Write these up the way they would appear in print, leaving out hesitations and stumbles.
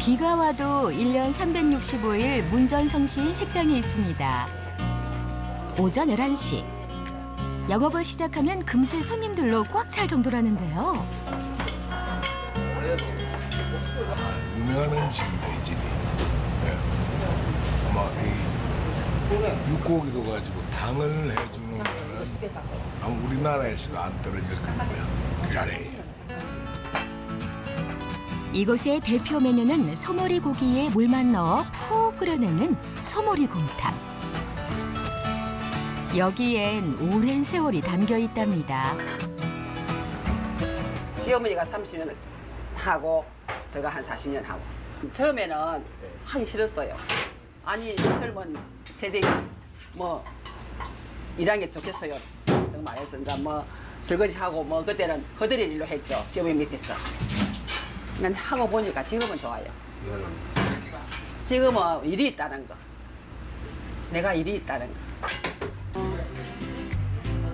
비가 와도 1년 365일 문전성시인 식당이 있습니다. 오전 11시. 영업을 시작하면 금세 손님들로 꽉 찰 정도라는데요. 유명한 음식입니다, 이 집이. 네. 아마 이 육고기도 가지고 당을 해주는 거는 아마 우리나라에서도 안 떨어질 겁니다. 잘해요. 이곳의 대표 메뉴는 소머리 고기에 물만 넣어 푹 끓여내는 소머리 곰탕. 여기엔 오랜 세월이 담겨 있답니다. 시어머니가 30년 하고 제가 한 40년 하고 처음에는 하기 싫었어요. 아니 젊은 세대가 뭐 일하는 게 좋겠어요. 정말 해서 이제 뭐 설거지하고 뭐 그때는 허드렛 일로 했죠. 시어머니 밑에서. 난 하고 보니까 지금은 좋아요. 지금은 일이 있다는 거. 내가 일이 있다는 거.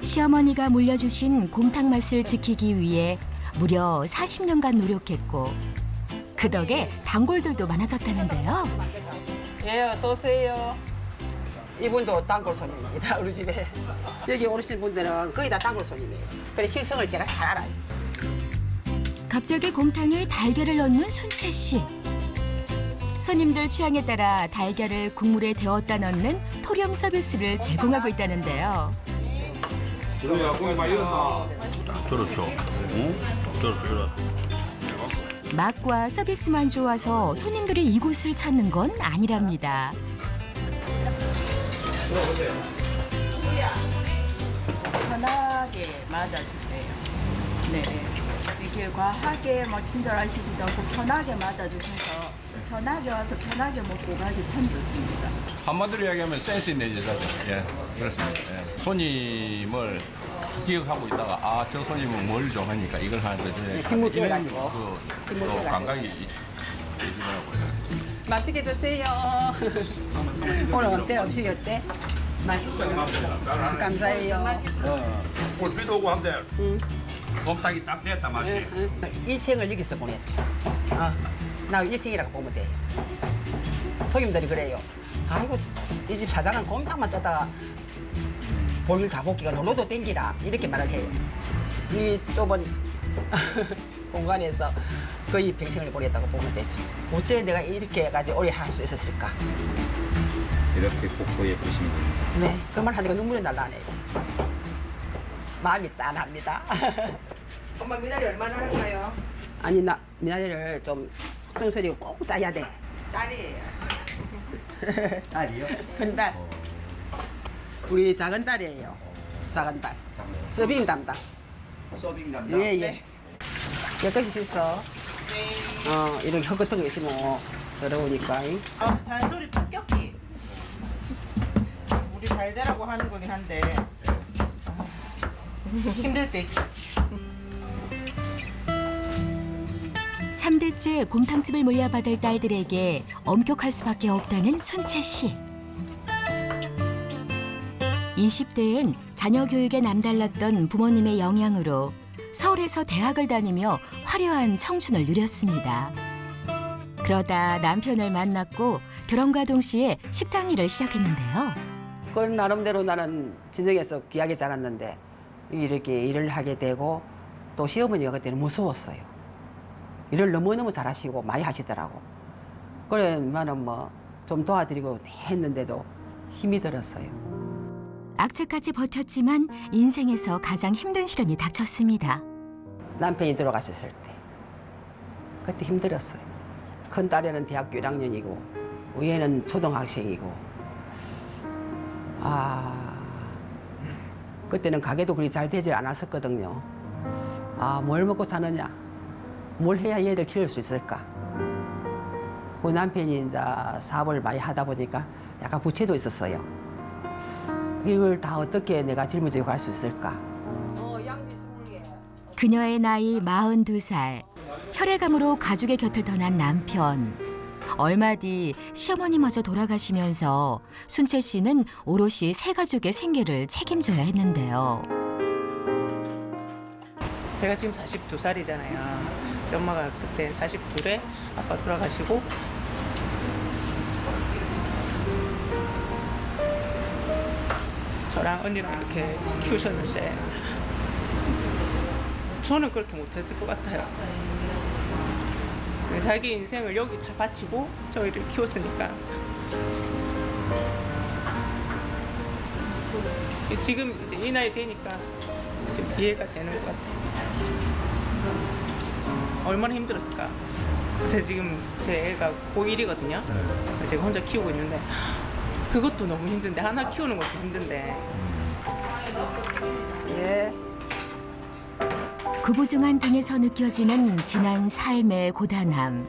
시어머니가 물려주신 곰탕 맛을 지키기 위해 무려 40년간 노력했고 그 덕에 단골들도 많아졌다는데요. 예, 어서 오세요. 이분도 단골 손님입니다, 우리 집에. 여기 오시는 분들은 거의 다 단골 손님이에요. 그래 식성을 제가 잘 알아요. 갑자기 곰탕에 달걀을 넣는 순채 씨. 손님들 취향에 따라 달걀을 국물에 데웠다 넣는 토령 서비스를 제공하고 있다는데요. 그렇죠. 응? 그렇죠. 맛과 서비스만 좋아서 손님들이 이곳을 찾는 건 아니랍니다. 편하게 맞아주세요. 네. 이렇게 과하게 뭐 친절하시지도 않고 편하게 맞아주셔서 편하게 와서 편하게 먹고 가기 참 좋습니다. 한마디로 이야기하면 센스 있는 여자죠. 예, 그렇습니다. 예. 손님을 기억하고 있다가 아, 저 손님은 뭘 좋아하니까 이걸 하는데 힘을 이런 빼가지고. 또 감각이 있더라고요. 맛있게 드세요. 오늘 어때? 음식이 어때? 맛있어요. 감사해요. 오늘 비도 오고 한데 곰탕이 딱 됐다 맛이. 일생을 여기서 보냈죠. 나 일생이라고 보면 돼요. 손님들이 그래요. 아이고 이 집 사장은 곰탕만 떠다가 볼일 다 볶기가 놀러도 땡기라 이렇게 말을 해요. 이 좁은 공간에서 거의 평생을 보냈다고 보면 되죠. 어째 내가 이렇게까지 오래 할 수 있었을까? 이렇게 속도 예쁘신 분. 네, 그 말 하니까 눈물이 날라네요. 마음이 짠합니다. 엄마 미나리 얼마나 할까요? 아니 나 미나리를 좀 평소리고 꼭 짜야 돼. 딸이에요. 딸이요? 큰 딸. 우리 작은 딸이에요. 작은 딸. 서빙 담당. 서빙 담당? 예예. 여기까지 씻어. 이렇게 헛것던 거 있으면 더러우니까. 잔소리 폭격기. 우리 달달하고 하는 거긴 한데 힘들 때 있죠. 3대째 곰탕집을 물려받을 딸들에게 엄격할 수밖에 없다는 순채 씨. 20대엔 자녀 교육에 남달랐던 부모님의 영향으로 서울에서 대학을 다니며 화려한 청춘을 누렸습니다. 그러다 남편을 만났고 결혼과 동시에 식당 일을 시작했는데요. 그건 나름대로 나는 진정해서 귀하게 자랐는데 이렇게 일을 하게 되고 또 시어머니가 그때는 무서웠어요. 일을 너무너무 잘하시고 많이 하시더라고. 그래 나는 뭐 좀 도와드리고 했는데도 힘이 들었어요. 악착같이 버텼지만 인생에서 가장 힘든 시련이 닥쳤습니다. 남편이 돌아가셨을 때 그때 힘들었어요. 큰 딸애는 대학교 1학년이고 위에는 초등학생이고 그때는 가게도 그리 잘 되지 않았었거든요. 뭘 먹고 사느냐, 뭘 해야 얘를 키울 수 있을까. 그 남편이 이제 사업을 많이 하다 보니까 약간 부채도 있었어요. 이걸 다 어떻게 내가 짊어지고 갈 수 있을까. 그녀의 나이 42살. 혈액암으로 가족의 곁을 떠난 남편. 얼마 뒤 시어머니마저 돌아가시면서 순채 씨는 오롯이 세 가족의 생계를 책임져야 했는데요. 제가 지금 42살이잖아요. 엄마가 그때 42에 아빠 돌아가시고 저랑 언니랑 이렇게 키우셨는데 저는 그렇게 못했을 것 같아요. 자기 인생을 여기 다 바치고 저희를 키웠으니까 지금 이제 이 나이 되니까 좀 이해가 되는 것 같아요. 얼마나 힘들었을까. 제 애가 고1이거든요. 제가 혼자 키우고 있는데 그것도 너무 힘든데 하나 키우는 것도 힘든데. 예. 구부정한 등에서 느껴지는 지난 삶의 고단함.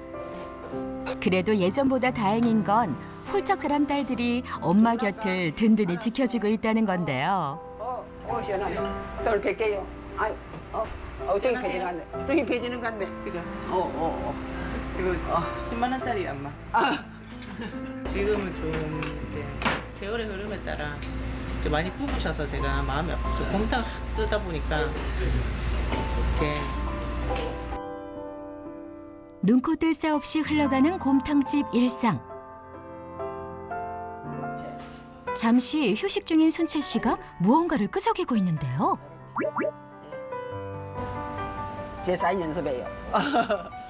그래도 예전보다 다행인 건 훌쩍 자란 딸들이 엄마 곁을 든든히 지켜주고 있다는 건데요. 시원하네. 오늘 뵐게요. 아유, 등이 펴지는 것 같네. 등이 펴지는 것 같네. 그죠? 이거, 이거 10만 원짜리 안마. 지금은 좀 이제 세월의 흐름에 따라 좀 많이 굽으셔서 제가 마음이 아프죠. 곰탕 뜨다 보니까 이렇게 눈코 뜰 새 없이 흘러가는 곰탕집 일상. 잠시 휴식 중인 순채 씨가 무언가를 끄적이고 있는데요. 제 사인 연습이에요.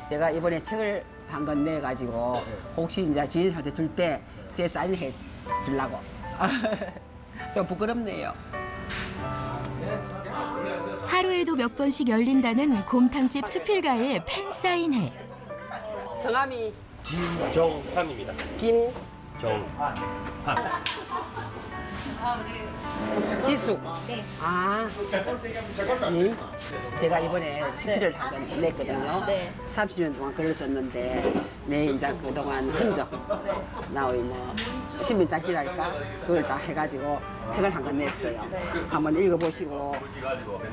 내가 이번에 책을 한 권 내가지고 혹시 이제 지인한테 줄 때 제 사인 해 주려고. 좀 부끄럽네요. 하루에도 몇 번씩 열린다는 곰탕집 수필가의 팬사인회. 성함이 김정환입니다. 김정환. 지수. 네. 아. 님, 제가 이번에 수필을 한 권 냈거든요. 네. 30년 동안 글을 썼는데 내 이제 그동안 흔적, 나의 뭐 신분잡기랄까 그걸 다 해가지고 책을 한 권 냈어요. 한번 읽어보시고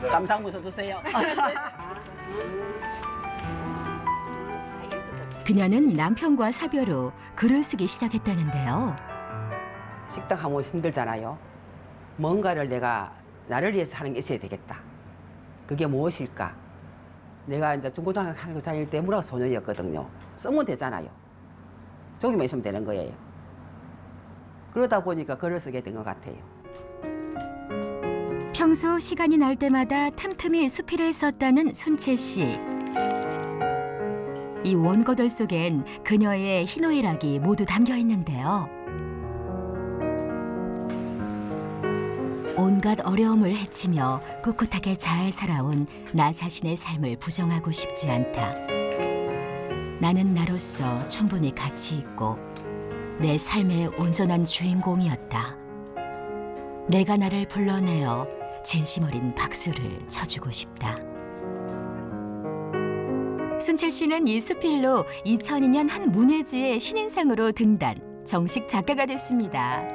감상 써주세요. 그녀는 남편과 사별 후 글을 쓰기 시작했다는데요. 식당 하면 힘들잖아요. 뭔가를 내가 나를 위해서 하는 게 있어야 되겠다. 그게 무엇일까? 내가 이제 중고등학교 다닐 때 문화 소년이었거든요. 쓰면 되잖아요. 조기만 있으면 되는 거예요. 그러다 보니까 글을 쓰게 된 것 같아요. 평소 시간이 날 때마다 틈틈이 수필을 썼다는 순채 씨. 이 원고들 속엔 그녀의 희노애락이 모두 담겨 있는데요. 온갖 어려움을 헤치며 꿋꿋하게 잘 살아온 나 자신의 삶을 부정하고 싶지 않다. 나는 나로서 충분히 가치 있고 내 삶의 온전한 주인공이었다. 내가 나를 불러내어 진심 어린 박수를 쳐주고 싶다. 순채 씨는 이 수필로 2002년 한 문예지의 신인상으로 등단, 정식 작가가 됐습니다.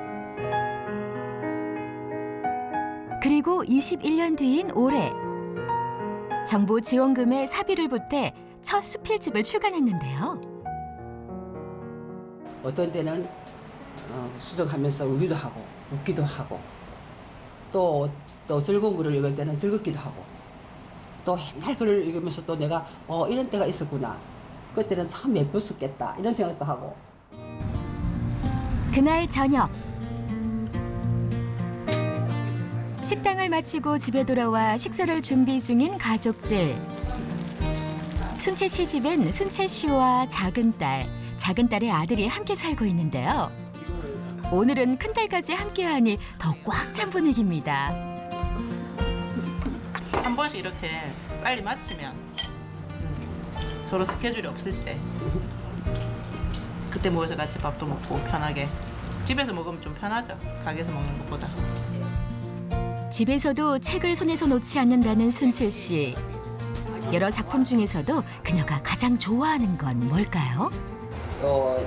그리고 21년 뒤인 올해 정부 지원금에 사비를 보태 첫 수필집을 출간했는데요. 어떤 때는 수정하면서 울기도 하고 웃기도 하고 또 즐거운 글을 읽을 때는 즐겁기도 하고 또 옛날 글을 읽으면서 또 내가 이런 때가 있었구나. 그때는 참 예뻤었겠다. 이런 생각도 하고. 그날 저녁 식당을 마치고 집에 돌아와 식사를 준비 중인 가족들. 순채 씨 집엔 순채 씨와 작은 딸의 아들이 함께 살고 있는데요. 오늘은 큰딸까지 함께하니 더 꽉 찬 분위기입니다. 한 번씩 이렇게 빨리 마치면 서로 스케줄이 없을 때 그때 모여서 같이 밥도 먹고 편하게 집에서 먹으면 좀 편하죠. 가게에서 먹는 것보다. 집에서도 책을 손에서 놓지 않는다는 순채 씨. 여러 작품 중에서도 그녀가 가장 좋아하는 건 뭘까요?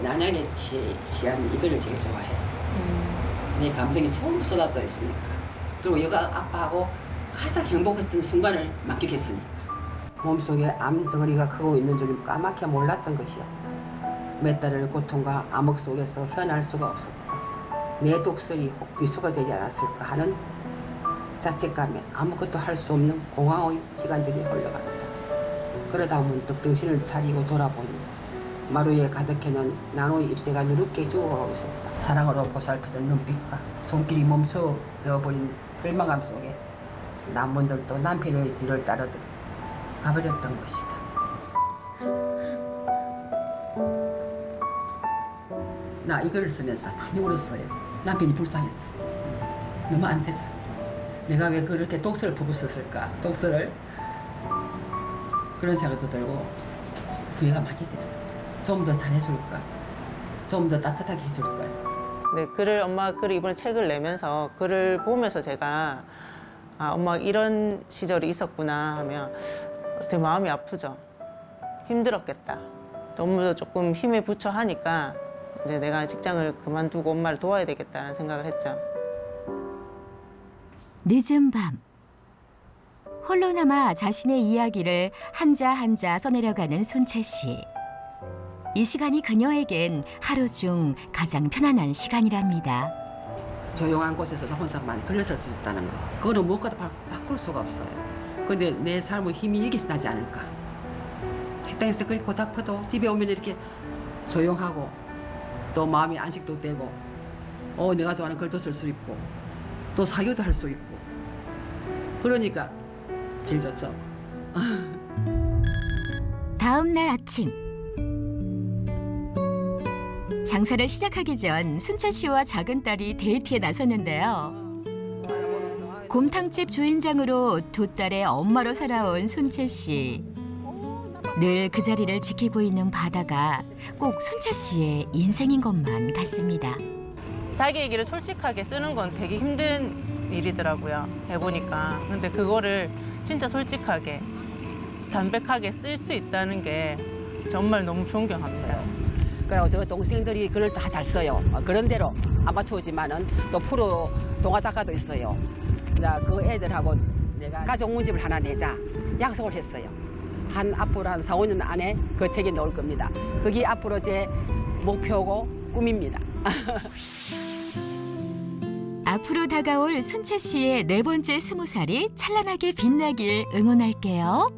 난양의 지안 이거를 제일 좋아해요. 내 감정이 전부 쏟아져 있으니까. 그리고 여가 아빠하고 가장 행복했던 순간을 만끽했으니까. 몸속에 암 덩어리가 크고 있는 줄 까맣게 몰랐던 것이었다. 몇 달을 고통과 암흑 속에서 헤어날 수가 없었다. 내 독설이 혹 비수가 되지 않았을까 하는 자책감에 아무것도 할 수 없는 공허의 시간들이 흘러갔다. 그러다 보면 또 정신을 차리고 돌아보니 마루에 가득해는 나노의 잎새가 누렇게 죽어가고 있었다. 사랑으로 보살피던 눈빛과 손길이 멈춰져 버린 절망감 속에 남분들도 남편의 뒤를 따르듯 가버렸던 것이다. 나 이걸 쓰면서 많이 울었어요. 남편이 불쌍했어. 너무 안 됐어. 내가 왜 그렇게 독서를 보고 썼을까? 독서를 그런 생각도 들고 후회가 많이 됐어. 좀 더 잘해줄까? 좀 더 따뜻하게 해줄까? 네, 글을 엄마 글을 이번에 책을 내면서 글을 보면서 제가 아, 엄마 이런 시절이 있었구나 하면 되게 마음이 아프죠. 힘들었겠다. 너무 조금 힘에 부처 하니까 이제 내가 직장을 그만두고 엄마를 도와야 되겠다는 생각을 했죠. 늦은 밤 홀로 남아 자신의 이야기를 한자 한자 써내려가는 손채 씨. 이 시간이 그녀에겐 하루 중 가장 편안한 시간이랍니다. 조용한 곳에서도 혼자만 들려설 수 있다는 거. 그거는 무엇과도 바꿀 수가 없어요. 근데 내 삶의 힘이 여기서 나지 않을까. 식당에서 그렇게 고달퍼도 집에 오면 이렇게 조용하고 또 마음이 안식도 되고 내가 좋아하는 글도 쓸 수 있고 또 사교도 할 수 있고 그러니까 질 좋죠. 다음 날 아침 장사를 시작하기 전 순채 씨와 작은 딸이 데이트에 나섰는데요. 곰탕집 주인장으로 두 딸의 엄마로 살아온 순채 씨. 늘 그 자리를 지키고 있는 바다가 꼭 순채 씨의 인생인 것만 같습니다. 자기 얘기를 솔직하게 쓰는 건 되게 힘든 일이더라고요. 해보니까. 근데 그거를 진짜 솔직하게, 담백하게 쓸 수 있다는 게 정말 너무 존경합니다. 그리고 저 동생들이 글을 다 잘 써요. 그런 대로 아마추어지만은 또 프로 동화 작가도 있어요. 그 애들하고 내가 가족 문집을 하나 내자 약속을 했어요. 앞으로 한 4, 5년 안에 그 책이 나올 겁니다. 그게 앞으로 제 목표고 꿈입니다. 앞으로 다가올 순채 씨의 4번째 20살이 찬란하게 빛나길 응원할게요.